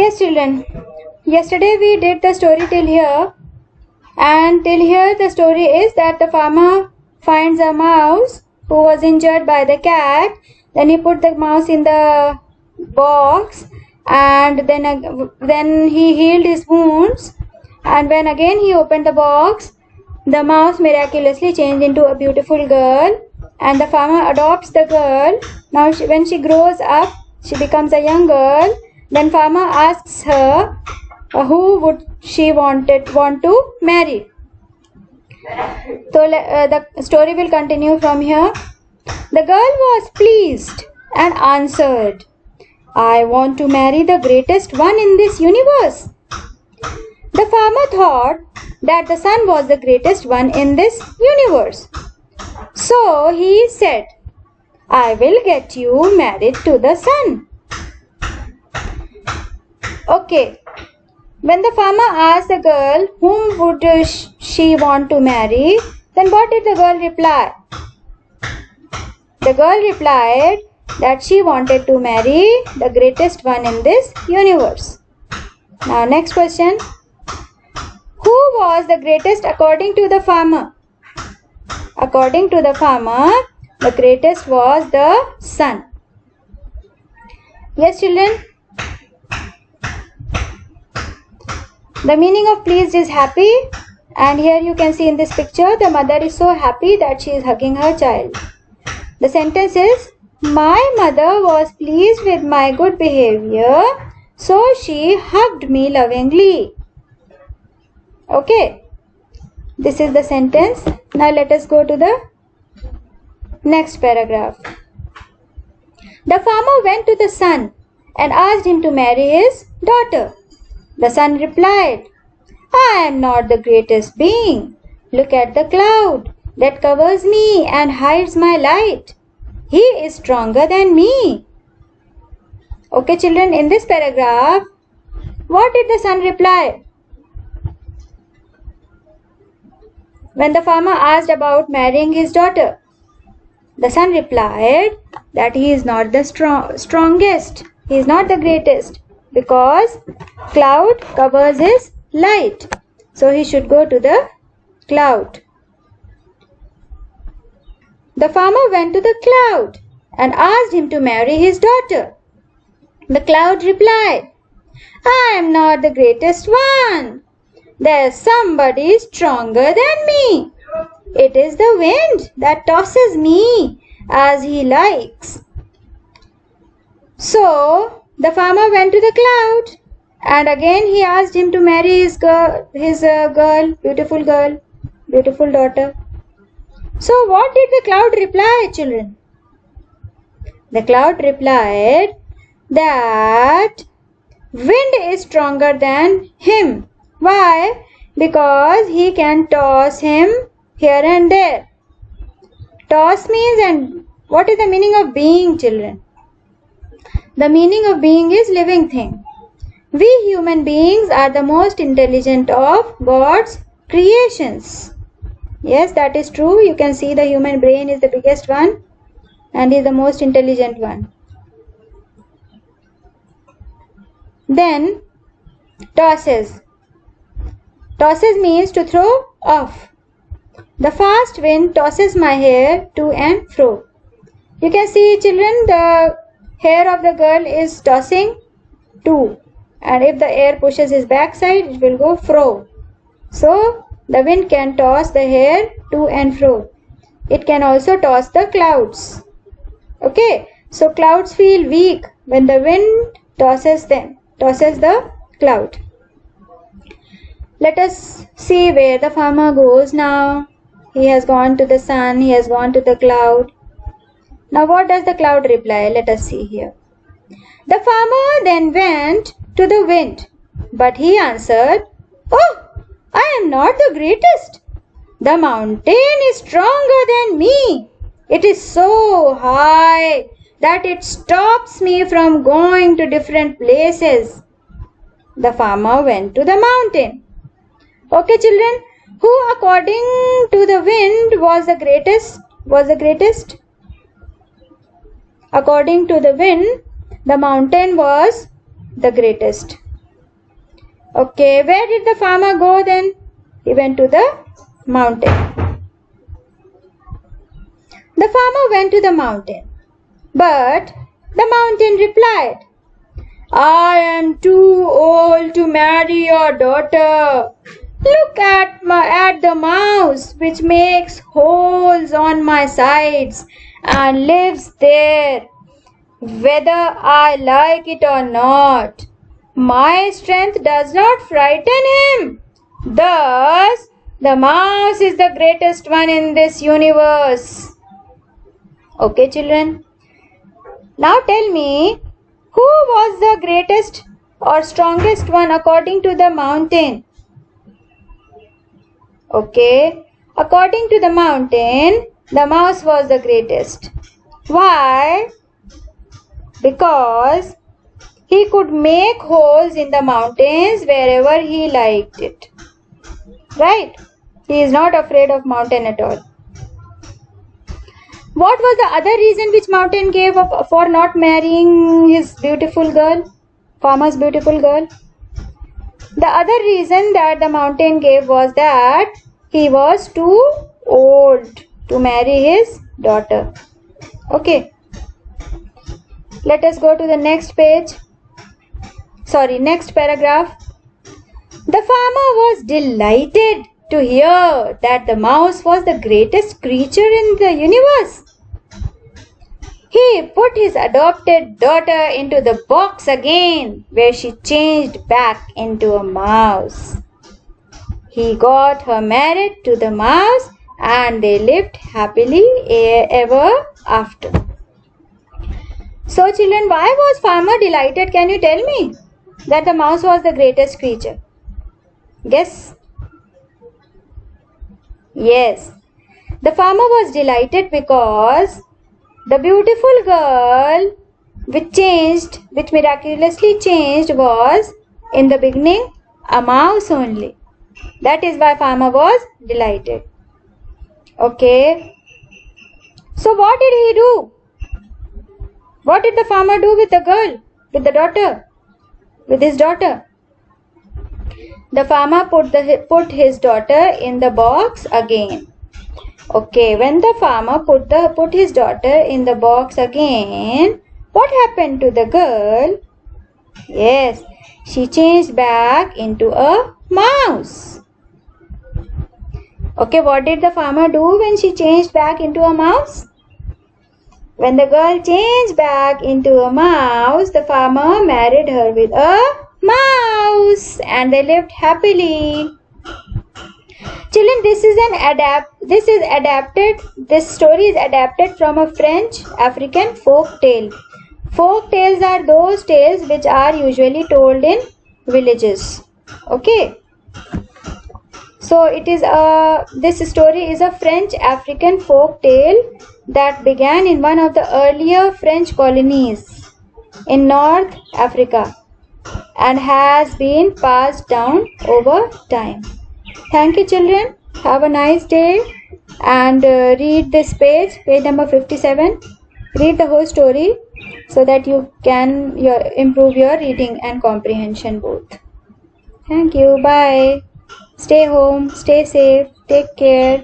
Yes, children. Yesterday we did the story till here, and till here the story is that the farmer finds a mouse who was injured by the cat. Then he put the mouse in the box, and then he healed his wounds. And when again he opened the box, the mouse miraculously changed into a beautiful girl, and the farmer adopts the girl. Now when she grows up, she becomes a young girl. Then farmer asks her who would she want to marry. So the story will continue from here. The girl was pleased and answered, "I want to marry the greatest one in this universe." The farmer thought that the sun was the greatest one in this universe. So he said, "I will get you married to the sun." Okay. When the farmer asked the girl whom would she want to marry, then what did the girl reply? The girl replied that she wanted to marry the greatest one in this universe. Now next question. Who was the greatest according to the farmer? According to the farmer, the greatest was the sun. Yes, children? The meaning of pleased is happy, and here you can see in this picture the mother is so happy that she is hugging her child. The sentence is, "My mother was pleased with my good behavior, so she hugged me lovingly." Okay, this is the sentence. Now let us go to the next paragraph. The farmer went to the sun and asked him to marry his daughter. The sun replied, "I am not the greatest being. Look at the cloud that covers me and hides my light. He is stronger than me." Okay, children, in this paragraph, what did the sun reply? When the farmer asked about marrying his daughter, the sun replied that he is not the strongest. He is not the greatest, because cloud covers his light. So he should go to the cloud. The farmer went to the cloud and asked him to marry his daughter. The cloud replied, "I am not the greatest one. There is somebody stronger than me. It is the wind that tosses me as he likes." So the farmer went to the cloud, and again he asked him to marry his beautiful daughter. So what did the cloud reply, children? The cloud replied that wind is stronger than him. Why? Because he can toss him here and there. Toss means, and what is the meaning of being, children? The meaning of being is living thing. We human beings are the most intelligent of God's creations. Yes, that is true. You can see the human brain is the biggest one and is the most intelligent one. Then tosses. Tosses means to throw off. The fast wind tosses my hair to and fro. You can see, children, the hair of the girl is tossing to, and if the air pushes his backside, it will go fro. So the wind can toss the hair to and fro. It can also toss the clouds. Okay, so clouds feel weak when the wind tosses the cloud. Let us see where the farmer goes now. He has gone to the sun, he has gone to the cloud. Now what does the cloud reply? Let us see here. The farmer then went to the wind, but he answered, "Oh, I am not the greatest. The mountain is stronger than me. It is so high that it stops me from going to different places." The farmer went to the mountain. Okay, children, who according to the wind was the greatest? According to the wind, the mountain was the greatest. Okay, where did the farmer go then? He went to the mountain. The farmer went to the mountain, but the mountain replied, I am too old to marry your daughter. Look at the mouse which makes holes on my sides and lives there, whether I like it or not. My strength does not frighten him. Thus, the mouse is the greatest one in this universe. Okay, children. Now tell me, who was the greatest or strongest one according to the mountain? Okay, according to the mountain, the mouse was the greatest. Why? Because he could make holes in the mountains wherever he liked it. Right? He is not afraid of mountain at all. What was the other reason which mountain gave up for not marrying his beautiful girl, farmer's beautiful girl? The other reason that the mountain gave was that he was too old to marry his daughter. Okay. Let us go to the next page. Next paragraph. The farmer was delighted to hear that the mouse was the greatest creature in the universe. He put his adopted daughter into the box again, where she changed back into a mouse. He got her married to the mouse and they lived happily ever after. So children, why was farmer delighted? Can you tell me? That the mouse was the greatest creature. Guess? Yes. The farmer was delighted because the beautiful girl which miraculously changed was in the beginning a mouse only. That is why farmer was delighted. Okay. So what did he do? What did the farmer do with the girl, with the daughter, with his daughter? The farmer put his daughter in the box again. Okay, when the farmer put his daughter in the box again, what happened to the girl? Yes, she changed back into a mouse. Okay, what did the farmer do when she changed back into a mouse? When the girl changed back into a mouse, the farmer married her with a mouse and they lived happily. Children, this story is adapted from a French African folk tale. Folk tales are those tales which are usually told in villages. Okay. So this story is a French African folk tale that began in one of the earlier French colonies in North Africa and has been passed down over time. Thank you children. Have a nice day and read this page number 57. Read the whole story so that you can improve your reading and comprehension both. Thank you. Bye. Stay home. Stay safe. Take care.